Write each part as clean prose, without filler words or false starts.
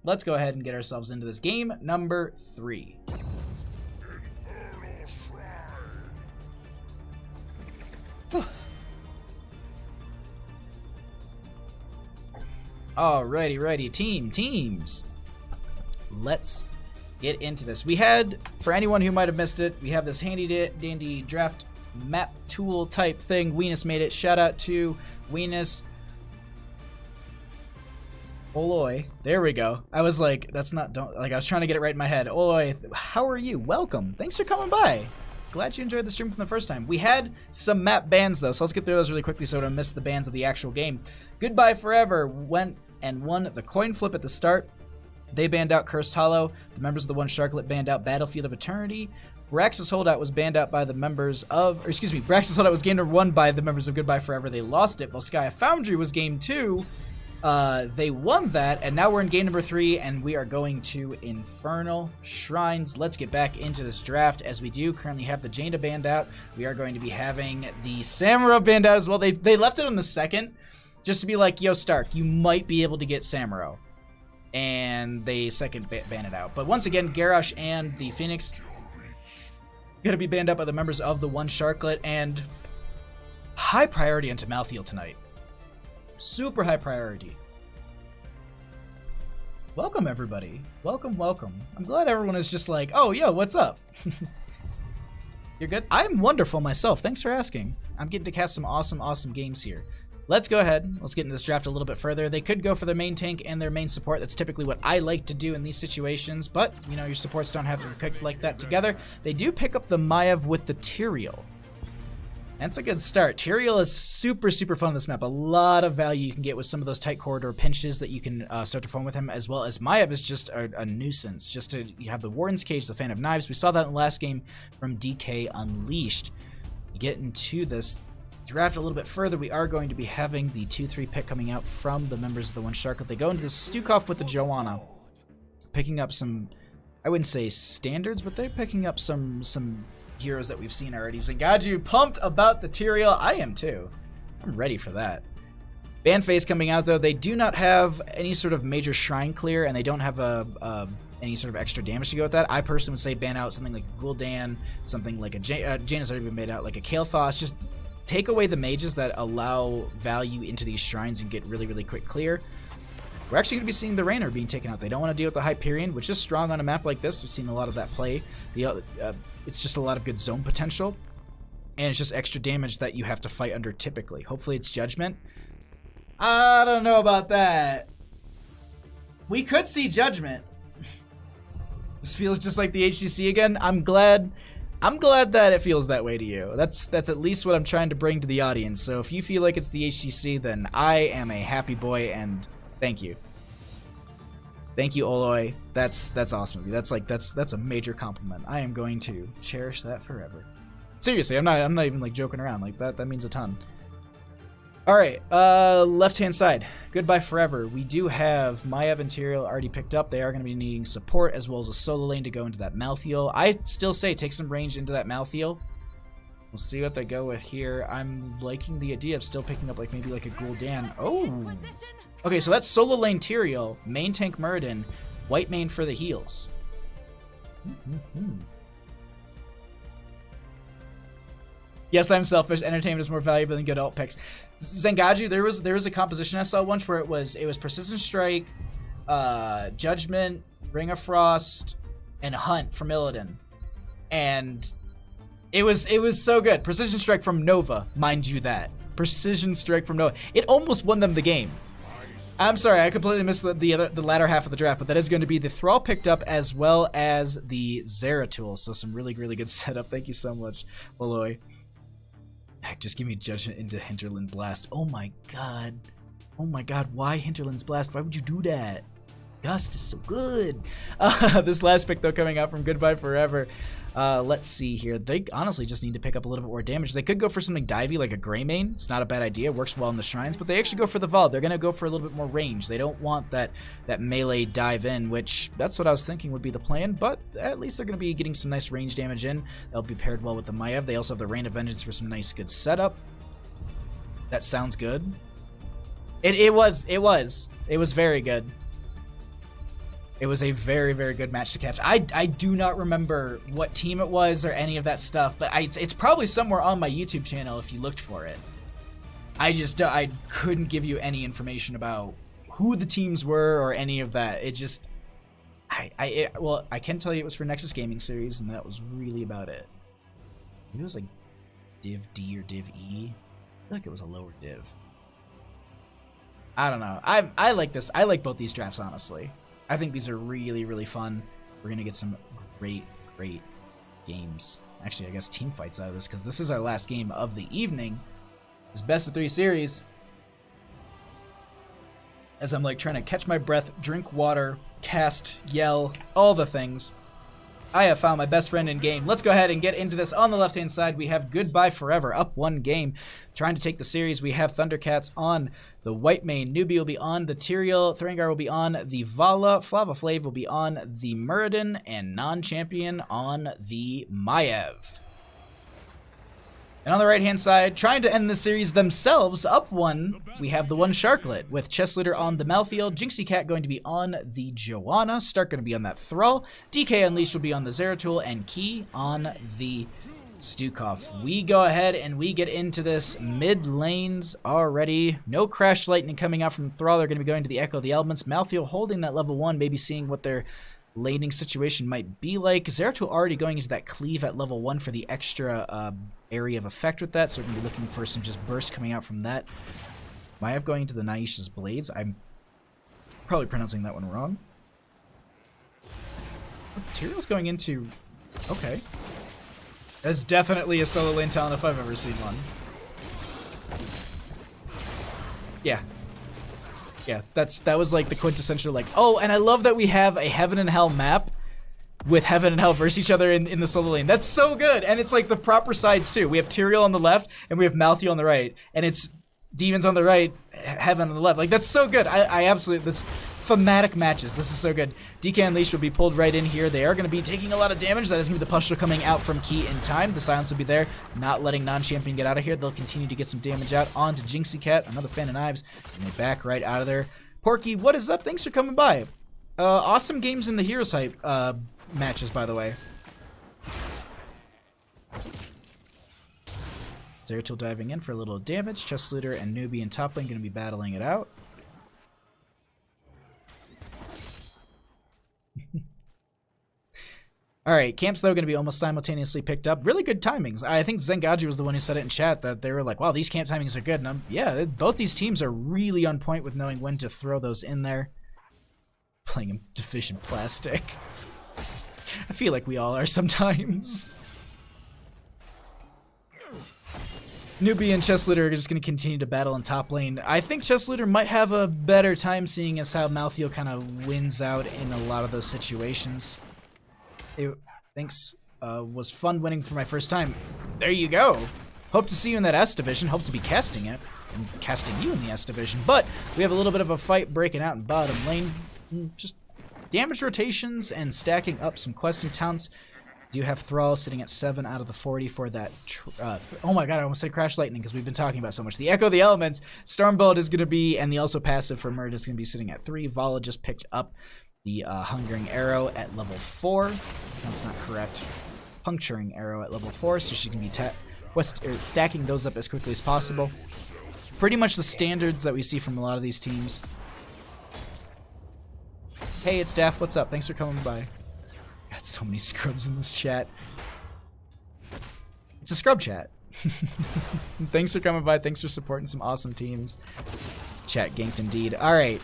let's go ahead and get ourselves into this game number 3. Alrighty, teams. Let's get into this. We had, for anyone who might have missed it, we have this handy dandy draft map tool type thing. Weenus made it. Shout out to Weenus. Oloy. There we go. I was like, I was trying to get it right in my head. Oloy, how are you? Welcome. Thanks for coming by. Glad you enjoyed the stream from the first time. We had some map bans, though, so let's get through those really quickly so I don't miss the bans of the actual game. Goodbye Forever went and won the coin flip at the start. They banned out Cursed Hollow. The members of the One Sharklet banned out Battlefield of Eternity. Braxis Holdout was banned out by the members of... Braxis Holdout was game number 1 by the members of Goodbye Forever. They lost it. Volskaya Foundry was game 2. They won that, and now we're in game number 3, and we are going to Infernal Shrines. Let's get back into this draft. As we do currently have the Jaina banned out, we are going to be having the Samuro banned out as well. They left it on the second, just to be like, yo, Stark, you might be able to get Samuro. And they second ban it out. But once again, Garrosh and the Phoenix going to be banned out by the members of the One Sharklet, and high priority into Malthael tonight. Super high priority. Welcome, everybody. Welcome. I'm glad everyone is just like, oh, yo, what's up? You're good? I'm wonderful myself. Thanks for asking. I'm getting to cast some awesome games here. Let's go ahead. Let's get into this draft a little bit further. They could go for their main tank and their main support. That's typically what I like to do in these situations, but, you know, your supports don't have to be picked like that together. They do pick up the Maiev with the Tyrael. That's a good start. Tyrael is super fun on this map. A lot of value you can get with some of those tight corridor pinches that you can start to form with him, as well as Maiev is just a nuisance. You have the Warden's Cage, the Fan of Knives. We saw that in the last game from DK Unleashed. Get into this draft a little bit further. We are going to be having the 2-3 pick coming out from the members of the One Sharklet. They go into the Stukov with the Joanna, picking up some, I wouldn't say standards, but they're picking up some heroes that we've seen already. Zangaju, pumped about the Tyrael. I am too. I'm ready for that. Ban phase coming out, though. They do not have any sort of major shrine clear, and they don't have any sort of extra damage to go with that. I personally would say ban out something like a Gul'dan, something like a Jaina's already been made out, like a Kael'thas. Just take away the mages that allow value into these shrines and get really quick clear. We're actually going to be seeing the Raynor being taken out. They don't want to deal with the Hyperion, which is strong on a map like this. We've seen a lot of that play. It's just a lot of good zone potential, and it's just extra damage that you have to fight under typically. Hopefully it's Judgment. I don't know about that. We could see Judgment. This feels just like the HCC again. I'm glad that it feels that way to you. That's at least what I'm trying to bring to the audience. So if you feel like it's the HCC, then I am a happy boy, and thank you. Thank you, Oloy. That's awesome of you. That's a major compliment. I am going to cherish that forever. Seriously, I'm not even like joking around. Like that means a ton. All right, left-hand side. Goodbye Forever. We do have Maiev and Tyrael already picked up. They are going to be needing support as well as a solo lane to go into that Malthael. I still say take some range into that Malthael. We'll see what they go with here. I'm liking the idea of still picking up like maybe like a Gul'dan. Oh. Okay, so that's solo lane Tyrael, main tank Muradin, white main for the heals. Yes, I'm selfish. Entertainment is more valuable than good alt picks. Zangaju, there was a composition I saw once where it was Persistent Strike, Judgment, Ring of Frost, and Hunt from Illidan, and it was so good. Precision Strike from Nova, mind you that. Precision Strike from Nova. It almost won them the game. I'm sorry, I completely missed the latter half of the draft, but that is going to be the Thrall picked up as well as the Zeratul. So some really good setup. Thank you so much, Oloy. Heck, just give me Judgment into Hinterland Blast. Oh my god. Oh my god, why Hinterland's Blast? Why would you do that? Gust is so good. This last pick, though, coming out from Goodbye Forever. Let's see here. They honestly just need to pick up a little bit more damage. They could go for something divey like a Greymane. It's not a bad idea. Works well in the shrines. But they actually go for the Vaal. They're going to go for a little bit more range. They don't want that melee dive in, which that's what I was thinking would be the plan. But at least they're going to be getting some nice range damage in. That'll be paired well with the Maiev. They also have the Rain of Vengeance for some nice good setup. That sounds good. It was very good. It was a very, very good match to catch. I do not remember what team it was or any of that stuff, but it's probably somewhere on my YouTube channel if you looked for it. I couldn't give you any information about who the teams were or any of that. It just, well, I can tell you it was for Nexus Gaming Series, and that was really about it. Maybe it was like Div D or Div E. I feel like it was a lower div. I don't know. I like this. I like both these drafts, honestly. I think these are really, really fun. We're going to get some great, great games. Actually, I guess team fights out of this, because this is our last game of the evening. This best of 3 series. As I'm like trying to catch my breath, drink water, cast, yell, all the things. I have found my best friend in game. Let's go ahead and get into this. On the left-hand side, we have Goodbye Forever, up 1 game. Trying to take the series, we have Thundercats on the white main. Newbie will be on the Tyrael. Thrangar will be on the Vala. Flava Flav will be on the Muradin. And Non-Champion on the Maiev. And on the right-hand side, trying to end the series themselves, up 1, we have the one Sharklet, with Chess Leader on the Malthael, Jinxie Cat going to be on the Joanna, Stark going to be on that Thrall, DK Unleashed will be on the Zeratul, and Key on the Stukov. We go ahead and we get into this mid lanes already. No Crash Lightning coming out from Thrall. They're going to be going to the Echo of the Elements. Malthael holding that level 1, maybe seeing what their laning situation might be like. Zeratul already going into that cleave at level 1 for the extra area of effect with that, so we're going to be looking for some just burst coming out from that. Maiev going into the Naisha's Blades. I'm probably pronouncing that one wrong. Tyrael's going into... Okay. That's definitely a solo lane talent if I've ever seen one. Yeah. Yeah, that was like the quintessential, like, oh, and I love that we have a Heaven and Hell map with Heaven and Hell versus each other in the solo lane. That's so good, and it's like the proper sides too. We have Tyrael on the left, and we have Malthael on the right, and it's Demons on the right, Heaven on the left. Like, that's so good. I absolutely, this thematic matches. This is so good. DK Unleashed will be pulled right in here. They are going to be taking a lot of damage. That is going to be the Pushler coming out from Key in time. The silence will be there, not letting Non-Champion get out of here. They'll continue to get some damage out onto Jinxie Cat, another Fan of Knives, and they back right out of there. Porky, what is up? Thanks for coming by. Awesome games in the Heroes Hype matches, by the way. Zeratul diving in for a little damage. Chess Leader and Newbie and top lane going to be battling it out. Alright, camps though going to be almost simultaneously picked up. Really good timings. I think Zengaji was the one who said it in chat that they were like, wow, these camp timings are good. And yeah, both these teams are really on point with knowing when to throw those in there. Playing in deficient plastic. I feel like we all are sometimes. Newbie and Chess Leader are just going to continue to battle in top lane. I think Chess Leader might have a better time seeing as how Malthael kind of wins out in a lot of those situations. It thanks was fun winning for my first time. There you go. Hope to see you in that S division. Hope to be casting it and casting you in the S division. But we have a little bit of a fight breaking out in bottom lane. Just damage rotations and stacking up some questing talents. Do have Thrall sitting at 7 out of the 40 for that. Oh my god, I almost said Crash Lightning because we've been talking about so much. The Echo of the Elements, Stormbolt is going to be, and the also passive for Murd is going to be sitting at 3. Vala just picked up the Hungering Arrow at level 4. That's not correct. Puncturing Arrow at level 4, so she can be stacking those up as quickly as possible. Pretty much the standards that we see from a lot of these teams. Hey, it's Daff. What's up? Thanks for coming by. Got so many scrubs in this chat. It's a scrub chat. Thanks for coming by. Thanks for supporting some awesome teams. Chat ganked indeed. All right.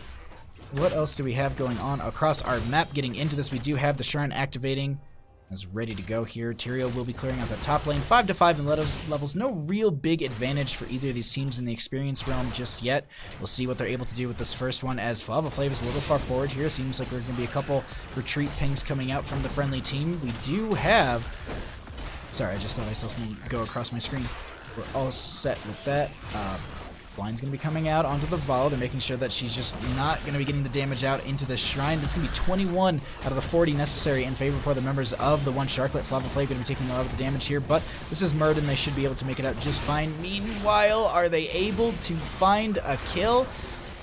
What else do we have going on across our map? Getting into this, we do have the Shrine activating. Is ready to go here. Tyrael will be clearing out the top lane. 5-5 in levels. No real big advantage for either of these teams in the experience realm just yet. We'll see what they're able to do with this first one, as Flava Flav is a little far forward here. Seems like there's going to be a couple retreat pings coming out from the friendly team. We do have... Sorry, I just thought I saw something go across my screen. We're all set with that. Blind's going to be coming out onto the Vala. They're making sure that she's just not going to be getting the damage out into the Shrine. This is going to be 21 out of the 40 necessary in favor for the members of the one Sharklet. Flava Flav going to be taking a lot of the damage here, but this is Murd and they should be able to make it out just fine. Meanwhile, are they able to find a kill?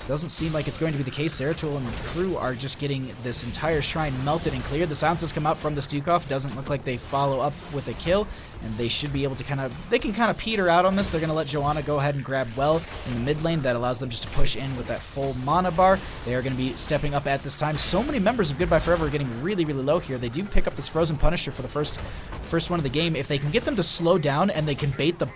Doesn't seem like it's going to be the case. Zeratul and the crew are just getting this entire shrine melted and cleared. The sounds does come out from the Stukov. Doesn't look like they follow up with a kill, and they should be able to they can kind of peter out on this. They're going to let Joanna go ahead and grab well in the mid lane. That allows them just to push in with that full mana bar. They are going to be stepping up at this time. So many members of Goodbye Forever are getting really, really low here. They do pick up this Frozen Punisher for the first one of the game. If they can get them to slow down and they can bait the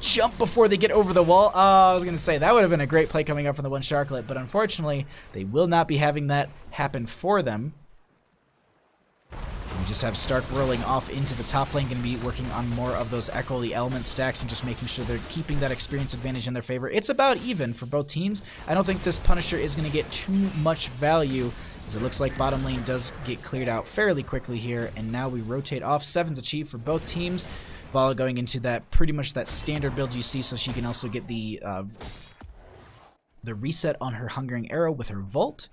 jump before they get over the wall. I was going to say, that would have been a great play coming up from the one Sharklet, but unfortunately, they will not be having that happen for them. We just have Stark rolling off into the top lane, going to be working on more of those Echo the Element stacks and just making sure they're keeping that experience advantage in their favor. It's about even for both teams. I don't think this Punisher is going to get too much value, as it looks like bottom lane does get cleared out fairly quickly here, and now we rotate off. 7's achieved for both teams. Vala going into that pretty much that standard build you see, so she can also get the reset on her Hungering Arrow with her Volt.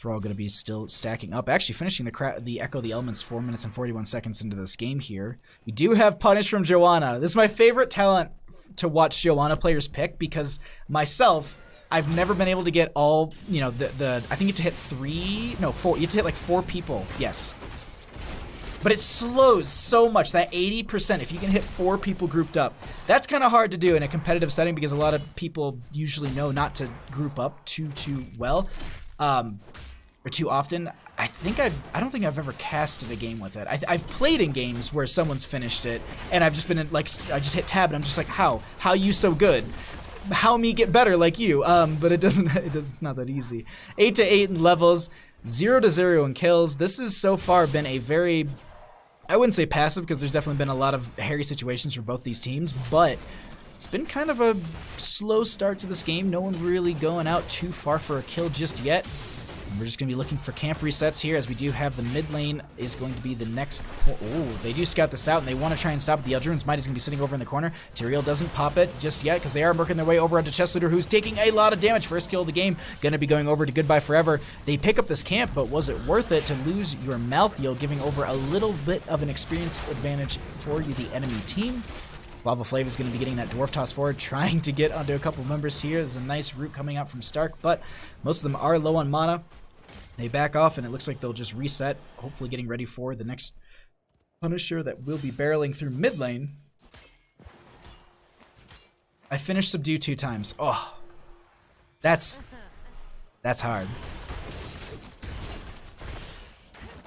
We're all going to be still stacking up. Actually finishing the Echo the Elements 4 minutes and 41 seconds into this game here. We do have Punish from Joanna. This is my favorite talent to watch Joanna players pick, because myself, I've never been able to get all, you know, I think you have to hit 4, you have to hit like 4 people, yes. But it slows so much, that 80%, if you can hit 4 people grouped up, that's kind of hard to do in a competitive setting, because a lot of people usually know not to group up too well, or too often. I don't think I've ever casted a game with it. I've played in games where someone's finished it, and I've just been like, I just hit tab, and I'm just like, how you so good? How me get better like you? But it's not that easy. 8 to 8 in levels, 0 to 0 in kills. This has so far been a very, I wouldn't say passive, because there's definitely been a lot of hairy situations for both these teams, but it's been kind of a slow start to this game. No one really going out too far for a kill just yet. And we're just going to be looking for camp resets here, as we do have the mid lane is going to be the next. Oh, they do scout this out, and they want to try and stop it. The Eldruin's Might is going to be sitting over in the corner. Tyrael doesn't pop it just yet, because they are working their way over onto Chess Leader, who's taking a lot of damage. First kill of the game, going to be going over to Goodbye Forever. They pick up this camp, but was it worth it to lose your Malthael, giving over a little bit of an experience advantage for you, the enemy team? Lava Flav is going to be getting that Dwarf Toss forward, trying to get onto a couple members here. There's a nice root coming out from Stark, but most of them are low on mana. They back off, and it looks like they'll just reset, hopefully getting ready for the next Punisher that will be barreling through mid lane. I finished Subdue 2 times. Oh, that's hard.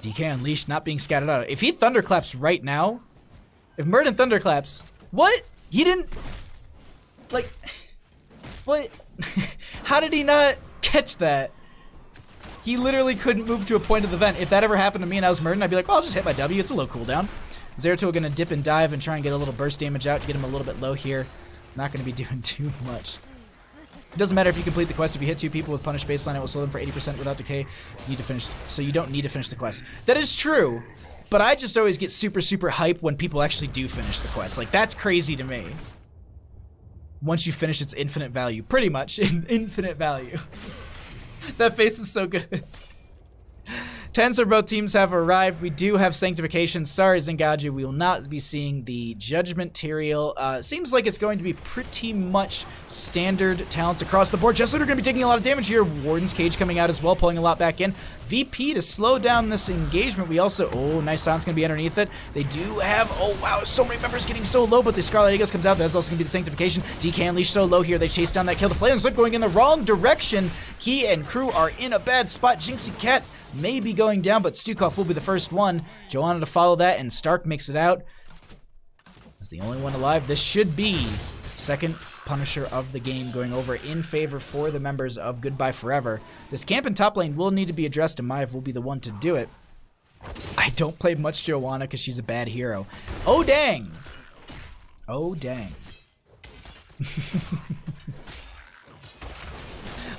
DK Unleashed not being scattered out. If he thunderclaps right now, if Murden thunderclaps, what? He didn't, like, what? How did he not catch that? He literally couldn't move to a point of the vent. If that ever happened to me and I was Murden, I'd be like, well, I'll just hit my W. It's a low cooldown. Zeratul gonna dip and dive and try and get a little burst damage out to get him a little bit low here. Not gonna be doing too much. It doesn't matter if you complete the quest. If you hit 2 people with Punish Baseline, it will slow them for 80% without decay. You need to finish, so you don't need to finish the quest. That is true, but I just always get super, super hype when people actually do finish the quest. Like, that's crazy to me. Once you finish its infinite value, pretty much, infinite value. That face is so good. 10s for both teams have arrived. We do have Sanctification. Sorry, Zengaju, we will not be seeing the Judgment Tyrael. Seems like it's going to be pretty much standard talents across the board. Jessuit are going to be taking a lot of damage here. Warden's Cage coming out as well, pulling a lot back in. VP to slow down this engagement. We also, oh, nice sound's going to be underneath it. They do have, oh wow, so many members getting so low, but the Scarlet Eagles comes out. That's also going to be the Sanctification. DK Unleashed so low here. They chase down that kill. The Flaring Slip going in the wrong direction. He and crew are in a bad spot. Jinxie Cat may be going down, but Stukov will be the first one. Joanna to follow that, and Stark makes it out as the only one alive. This should be second Punisher of the game going over in favor for the members of Goodbye Forever. This camp in top lane will need to be addressed, and Maiev will be the one to do it. I don't play much Joanna because she's a bad hero. Oh, dang. Oh, dang.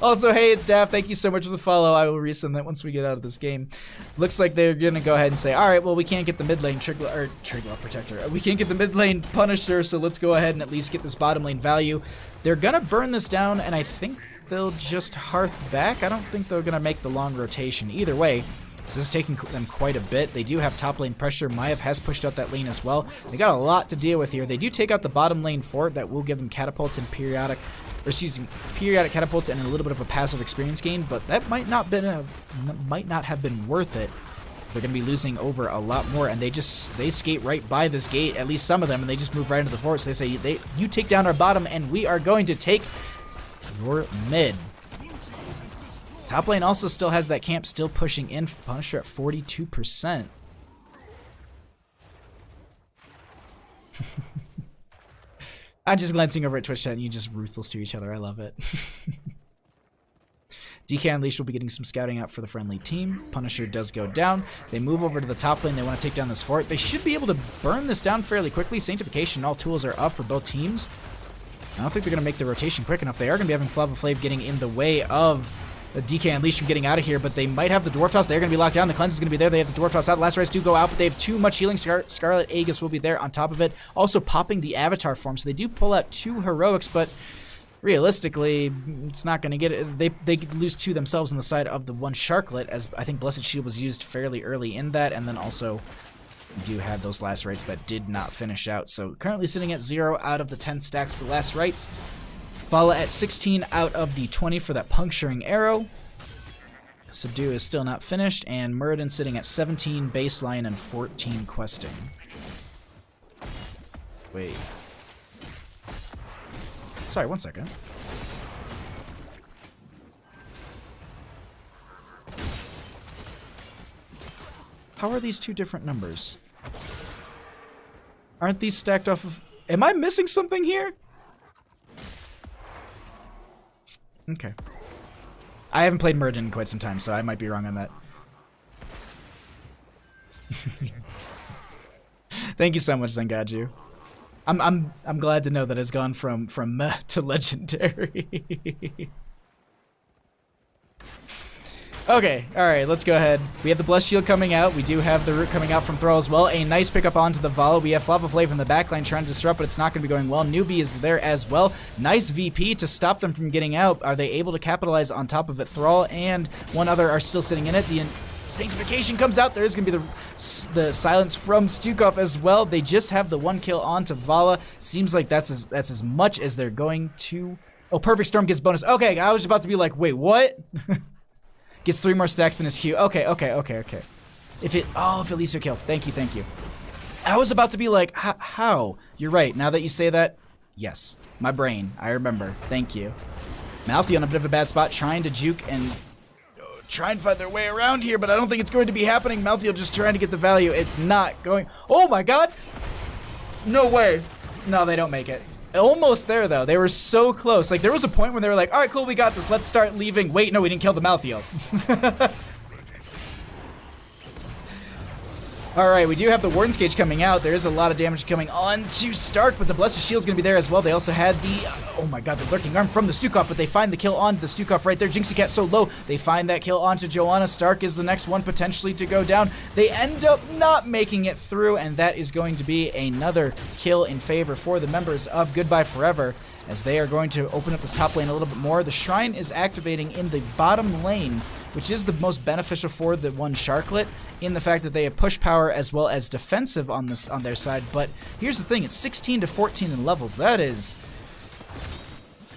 Also, hey, it's Daft. Thank you so much for the follow. I will resend that once we get out of this game. Looks like they're going to go ahead and say, all right, well, we can't get the mid lane Triglaw Protector. We can't get the mid lane Punisher, so let's go ahead and at least get this bottom lane value. They're going to burn this down, and I think they'll just Hearth back. I don't think they're going to make the long rotation. Either way, this is taking them quite a bit. They do have top lane pressure. Maiev has pushed out that lane as well. They got a lot to deal with here. They do take out the bottom lane fort. That will give them catapults and periodic or excuse me, periodic catapults and a little bit of a passive experience gain, but that might not have been worth it. They're going to be losing over a lot more, and they skate right by this gate, at least some of them, and they just move right into the fort. So they say, you take down our bottom, and we are going to take your mid. Top lane also still has that camp still pushing in. Punisher at 42%. I'm just glancing over at Twitch chat and you just ruthless to each other. I love it. DK Unleashed will be getting some scouting out for the friendly team. Punisher does go down. They move over to the top lane. They want to take down this fort. They should be able to burn this down fairly quickly. Sanctification, all tools are up for both teams. I don't think they're going to make the rotation quick enough. They are going to be having Flava Flav getting in the way of the DK Unleashed from getting out of here, but they might have the Dwarf Toss. They're going to be locked down. The Cleanse is going to be there. They have the Dwarf Toss out. Last Rites do go out, but they have too much healing. Scarlet Aegis will be there on top of it. Also popping the Avatar form, so they do pull out 2 Heroics, but realistically, it's not going to get it. They lose 2 themselves on the side of the one Sharklet, as I think Blessed Shield was used fairly early in that, and then also we do have those Last Rites that did not finish out. So currently sitting at 0 out of the 10 stacks for Last Rites. Vala at 16 out of the 20 for that Puncturing Arrow. Subdue is still not finished, and Muradin sitting at 17 baseline and 14 questing. Wait. Sorry, one second. How are these 2 different numbers? Aren't these stacked off of... Am I missing something here? Okay. I haven't played Muradin in quite some time, so I might be wrong on that. Thank you so much, Zengaju. I'm glad to know that it's gone from meh to legendary. Okay, alright, let's go ahead. We have the Blessed Shield coming out. We do have the Root coming out from Thrall as well. A nice pickup onto the Vala. We have Flava Flav in the backline trying to disrupt, but it's not going to be going well. Newbie is there as well. Nice VP to stop them from getting out. Are they able to capitalize on top of it? Thrall and one other are still sitting in it. The Sanctification comes out. There's going to be the silence from Stukov as well. They just have the 1 kill onto Vala. Seems like that's as much as they're going to... Oh, Perfect Storm gets bonus. Okay, I was about to be like, wait, what? Gets 3 more stacks in his queue. Okay. If it leads to a kill. Thank you. I was about to be like, how? You're right. Now that you say that, yes. My brain. I remember. Thank you. Malthy on a bit of a bad spot, trying to juke and try and find their way around here, but I don't think it's going to be happening. Malthy just trying to get the value. It's not going. Oh my god! No way. No, they don't make it. Almost there, though. They were so close. Like, there was a point when they were like, all right, cool, we got this. Let's start leaving. Wait, no, we didn't kill the Malthiel. All right, we do have the Warden's Cage coming out. There is a lot of damage coming on to Stark, but the Blessed Shield's going to be there as well. They also had the... Oh my god, the Lurking Arm from the Stukov, but they find the kill on the Stukov right there. Jinxie Cat so low. They find that kill onto Joanna. Stark is the next one potentially to go down. They end up not making it through, and that is going to be another kill in favor for the members of Goodbye Forever, as they are going to open up this top lane a little bit more. The Shrine is activating in the bottom lane, which is the most beneficial for the one Sharklet, in the fact that they have push power as well as defensive on their side. But here's the thing, it's 16 to 14 in levels. That is...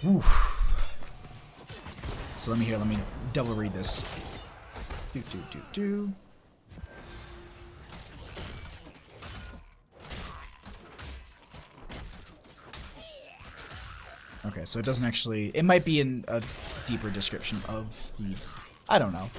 Ooh. So let me double read this. Okay, so it doesn't actually... It might be in a deeper description of the... I don't know.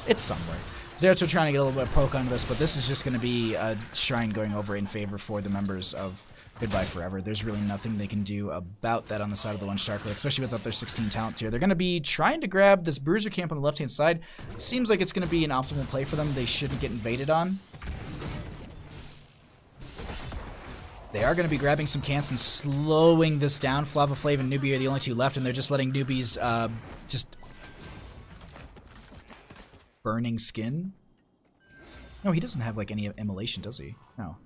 It's somewhere. Zeratul trying to get a little bit of poke onto this, but this is just going to be a Shrine going over in favor for the members of Goodbye Forever. There's really nothing they can do about that on the side of the one Sharklet, especially without their 16 talent tier. They're going to be trying to grab this Bruiser camp on the left-hand side. Seems like it's going to be an optimal play for them. They shouldn't get invaded on. They are going to be grabbing some camps and slowing this down. Flava Flav and Newbie are the only 2 left, and they're just letting Newbie's just... Burning Skin? No, he doesn't have, like, any immolation, does he? No.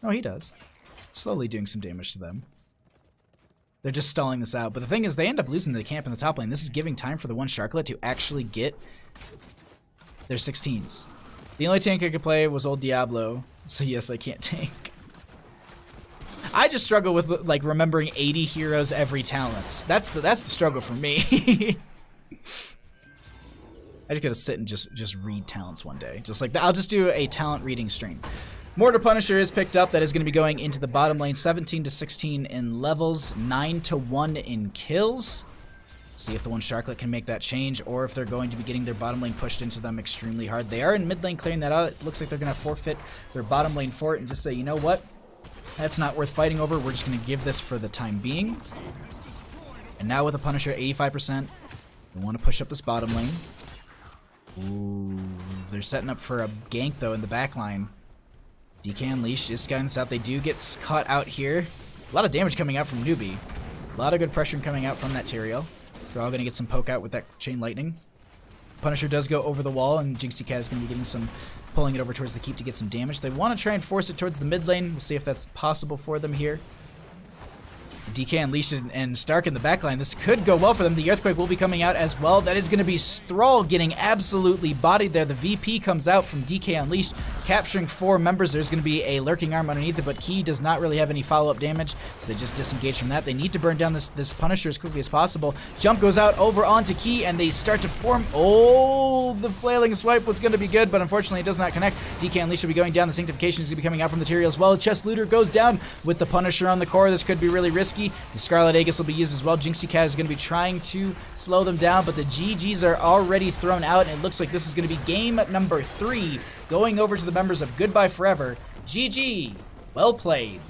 No, he does. Slowly doing some damage to them. They're just stalling this out. But the thing is, they end up losing the camp in the top lane. This is giving time for the one Sharklet to actually get their 16s. The only tank I could play was old Diablo, so yes, I can't tank. I just struggle with like remembering 80 heroes every talents. That's the struggle for me. I just gotta sit and just read talents one day. Just like that. I'll just do a talent reading stream. Mortar Punisher is picked up. That is going to be going into the bottom lane. 17 to 16 in levels, 9 to 1 in kills. See if the one Sharklet can make that change, or if they're going to be getting their bottom lane pushed into them extremely hard. They are in mid lane clearing that out. It looks like they're going to forfeit their bottom lane for it and just say, you know what? That's not worth fighting over. We're just going to give this for the time being. And now with the Punisher 85%, we want to push up this bottom lane. Ooh, they're setting up for a gank though in the back line. DK Unleashed just got out. They do get caught out here. A lot of damage coming out from Newbie. A lot of good pressure coming out from that Tyrael. They're all going to get some poke out with that Chain Lightning. Punisher does go over the wall, and Jinxie Cat is going to be getting some, pulling it over towards the keep to get some damage. They want to try and force it towards the mid lane. We'll see if that's possible for them here. DK Unleashed and Stark in the backline. This could go well for them. The Earthquake will be coming out as well. That is going to be Thrall getting absolutely bodied there. The VP comes out from DK Unleashed, capturing 4 members. There's going to be a lurking arm underneath it, but Key does not really have any follow-up damage, so they just disengage from that. They need to burn down this Punisher as quickly as possible. Jump goes out over onto Key, and they start to form. Oh, the flailing swipe was going to be good, but unfortunately it does not connect. DK Unleashed will be going down. The Sanctification is going to be coming out from the Tyrael as well. Chest Looter goes down with the Punisher on the core. This could be really risky. The Scarlet Aegis will be used as well. Jinxie Cat is going to be trying to slow them down, but the GGs are already thrown out, and it looks like this is going to be game number 3, going over to the members of Goodbye Forever. GG. Well played.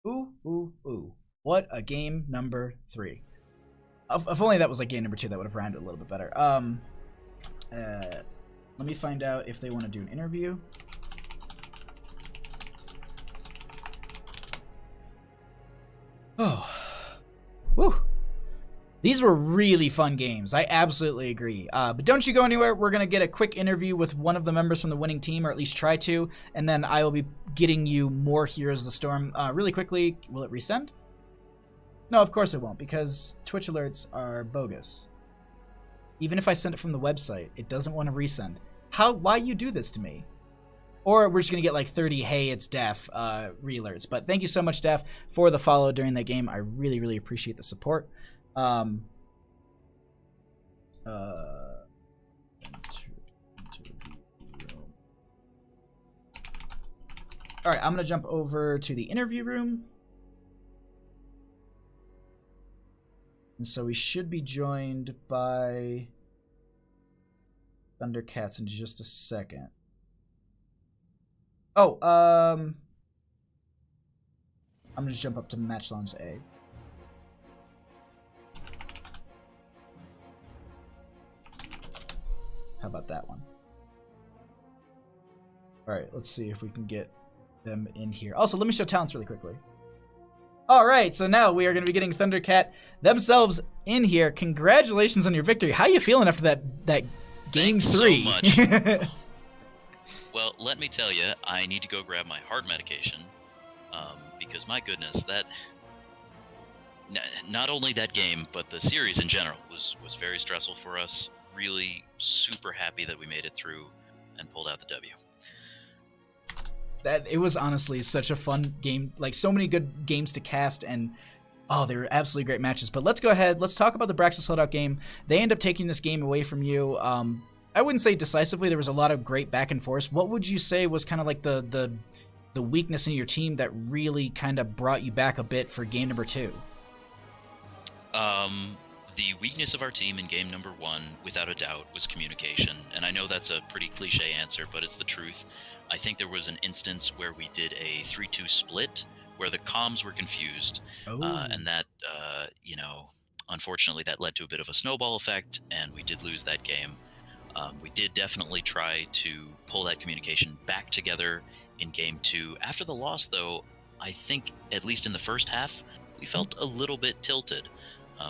Ooh, ooh, ooh. What a game number 3. If only that was like game number 2, that would have rhymed a little bit better. Let me find out if they want to do an interview. Oh. Woo. These were really fun games. I absolutely agree. But don't you go anywhere. We're going to get a quick interview with one of the members from the winning team, or at least try to, and then I will be getting you more Heroes of the Storm. Really quickly, will it resend? No, of course it won't, because Twitch alerts are bogus. Even if I send it from the website, it doesn't want to resend. Why you do this to me? Or we're just going to get like 30, hey, it's Def re-alerts. But thank you so much, Def, for the follow during that game. I really, really appreciate the support. All right, I'm going to jump over to the interview room. And so we should be joined by Thundercats in just a second. Oh, I'm going to jump up to Match Lounge A. How about that one? All right, let's see if we can get them in here. Also, let me show talents really quickly. All right, so now we are going to be getting Thundercat themselves in here. Congratulations on your victory. How are you feeling after that game 3? Thanks so much. Well, let me tell you, I need to go grab my heart medication because my goodness, that not only that game, but the series in general was very stressful for us. Really super happy that we made it through and pulled out the W. It was honestly such a fun game, like so many good games to cast, and oh, they were absolutely great matches. But let's go ahead, let's talk about the Braxis Holdout game. They end up taking this game away from you. I wouldn't say decisively. There was a lot of great back and forth. What would you say was kind of like the weakness in your team that really kind of brought you back a bit for game number 2? The weakness of our team in game number 1, without a doubt, was communication. And I know that's a pretty cliche answer, but it's the truth. I think there was an instance where we did a 3-2 split where the comms were confused. And that, unfortunately, that led to a bit of a snowball effect, and we did lose that game. We did definitely try to pull that communication back together in game 2. After the loss, though, I think, at least in the first half, we felt a little bit tilted.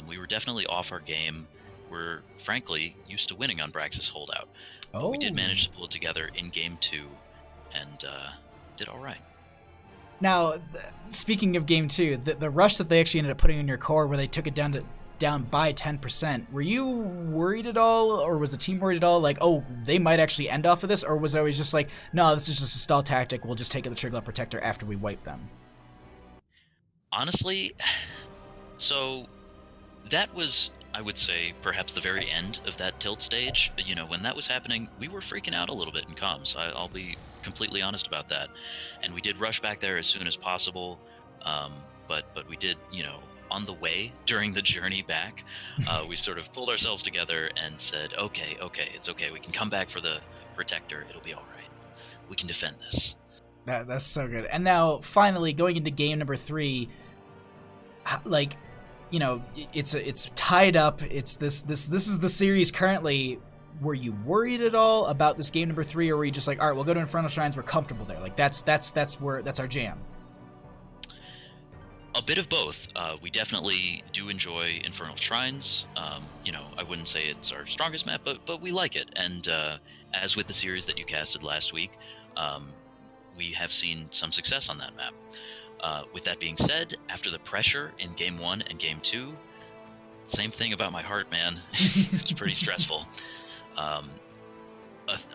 We were definitely off our game. We're, frankly, used to winning on Braxis Holdout. But we did manage to pull it together in game 2 and did all right. Now, speaking of game 2, the rush that they actually ended up putting in your core where they took it down to down by 10%. Were you worried at all, or was the team worried at all? Like, oh, they might actually end off of this, or was it always just like, no, this is just a stall tactic. We'll just take out the Triglav Protector after we wipe them. Honestly, so that was, I would say, perhaps the very end of that tilt stage. You know, when that was happening, we were freaking out a little bit in comms. I'll be completely honest about that. And we did rush back there as soon as possible. But we did, you know, on the way during the journey back, we sort of pulled ourselves together and said, okay, it's okay. We can come back for the Protector. It'll be all right. We can defend this. That's so good. And now, finally, going into game number 3, like, you know, it's tied up. It's this is the series currently. Were you worried at all about this game number 3, or were you just like, all right, we'll go to Infernal Shrines. We're comfortable there. Like that's our jam. A bit of both. We definitely do enjoy Infernal Shrines. You know, I wouldn't say it's our strongest map, but we like it. And as with the series that you casted last week, we have seen some success on that map. With that being said, after the pressure in Game 1 and Game 2, same thing about my heart, man. It was pretty stressful.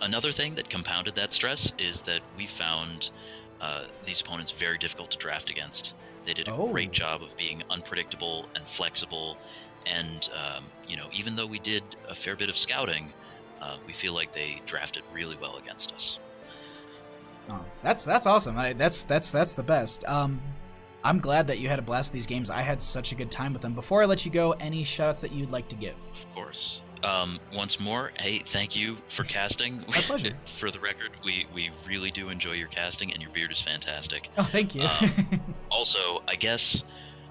Another thing that compounded that stress is that we found these opponents very difficult to draft against. They did a great job of being unpredictable and flexible, and you know, even though we did a fair bit of scouting, we feel like they drafted really well against us. Oh, that's awesome. That's the best. I'm glad that you had a blast with these games. I had such a good time with them. Before I let you go, any shoutouts that you'd like to give? Of course. Once more, hey, thank you for casting. My pleasure. For the record, we really do enjoy your casting, and your beard is fantastic. Oh, thank you. Also, I guess,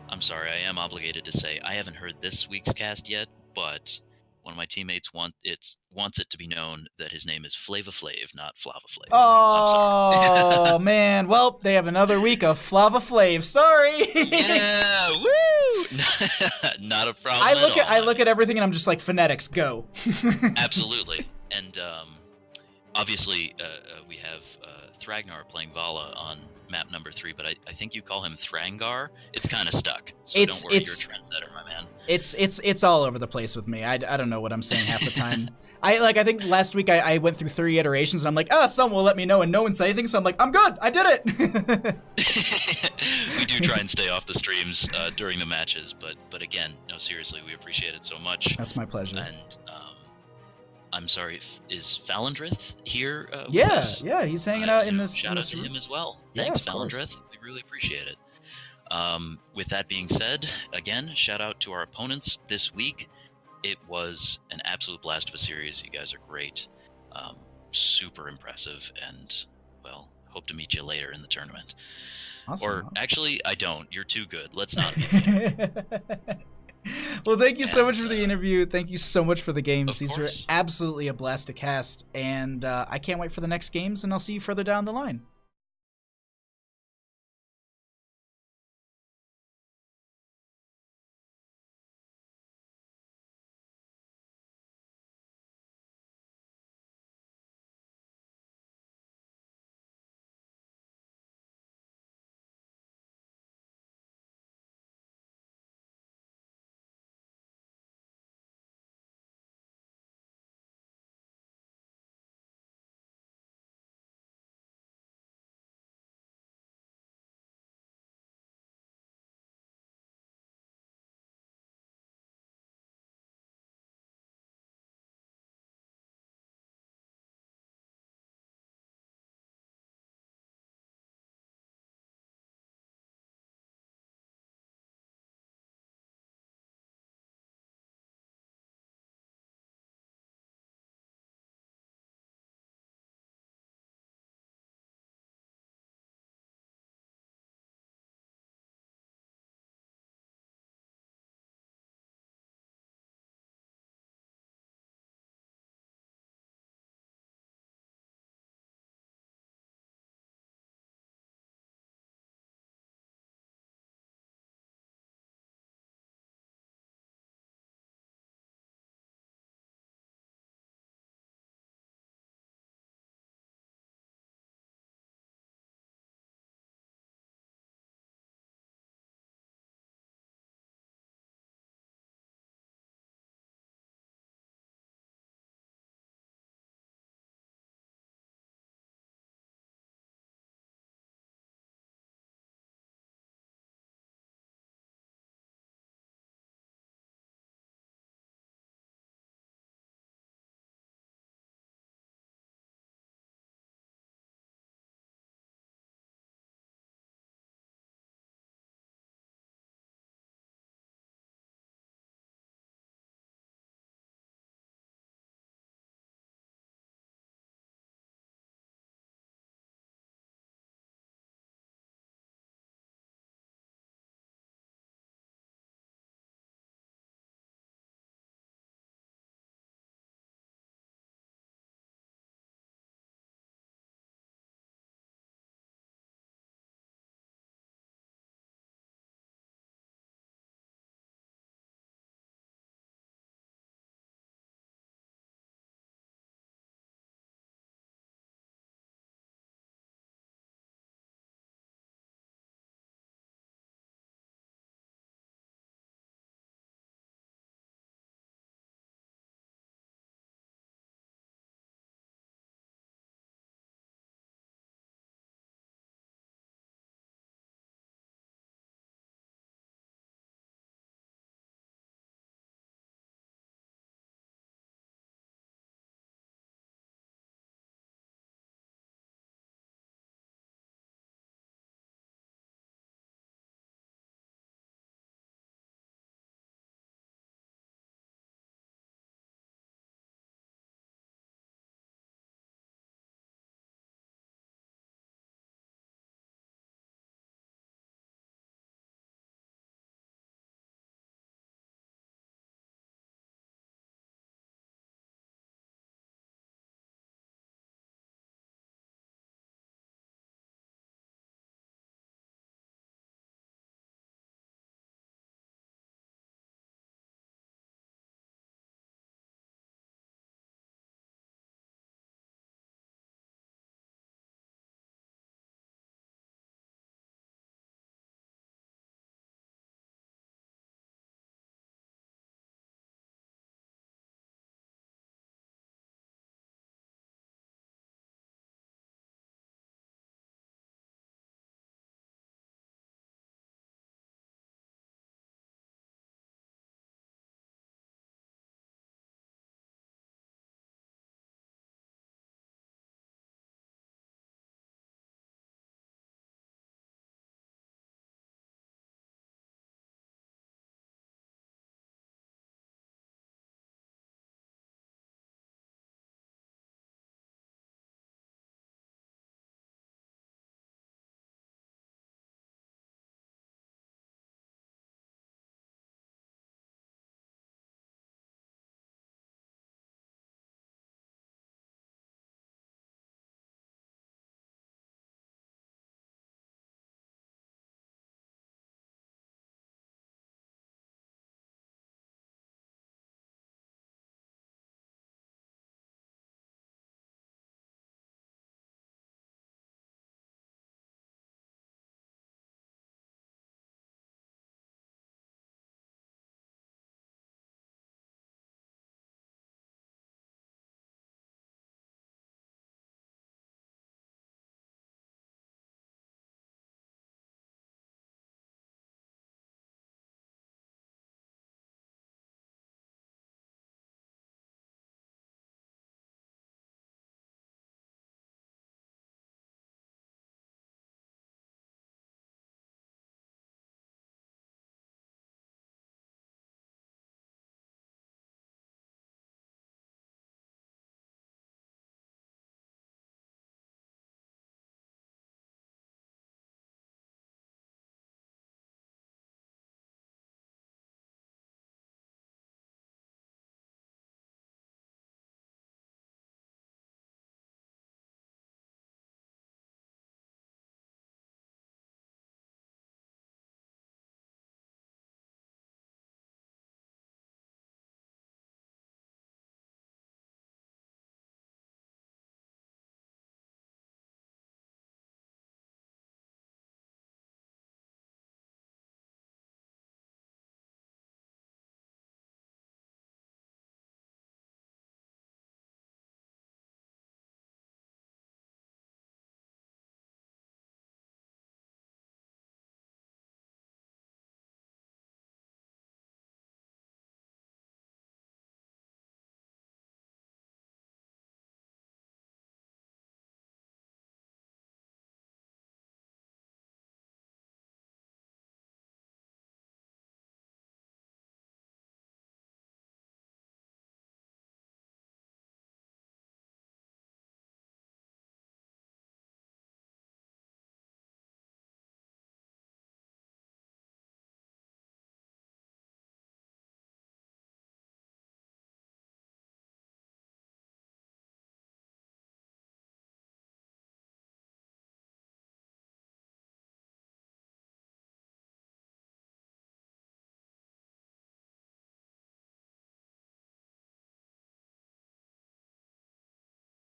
I'm sorry, I am obligated to say, I haven't heard this week's cast yet, but one of my teammates wants it to be known that his name is Flava Flav, not Flava Flav. Oh, man. Well, they have another week of Flava Flav. Sorry. Yeah, woo! Not a problem I look at everything and I'm just like, phonetics, go. Absolutely. And obviously, we have Thragnar playing Vala on map number 3, but I think you call him Thrangar. It's kind of stuck. So don't worry, you're a trendsetter, my man. It's all over the place with me. I don't know what I'm saying half the time. I think last week I went through 3 iterations and I'm like, someone will let me know, and no one said anything, so I'm like, I'm good, I did it. We do try and stay off the streams during the matches, but again, no, seriously, we appreciate it so much. That's my pleasure. And I'm sorry, is Falendrith here with us? Yeah, he's hanging out in this. Shout out to him as well. Thanks, Falendrith. We really appreciate it. With that being said, again, shout out to our opponents this week. It was an absolute blast of a series. You guys are great. Super impressive, and, well, hope to meet you later in the tournament. Awesome. Or, actually, I don't. You're too good. Let's not meet later. Well, thank you so much for the interview. Thank you so much for the games. These were course. absolutely a blast to cast, and I can't wait for the next games, and I'll see you further down the line.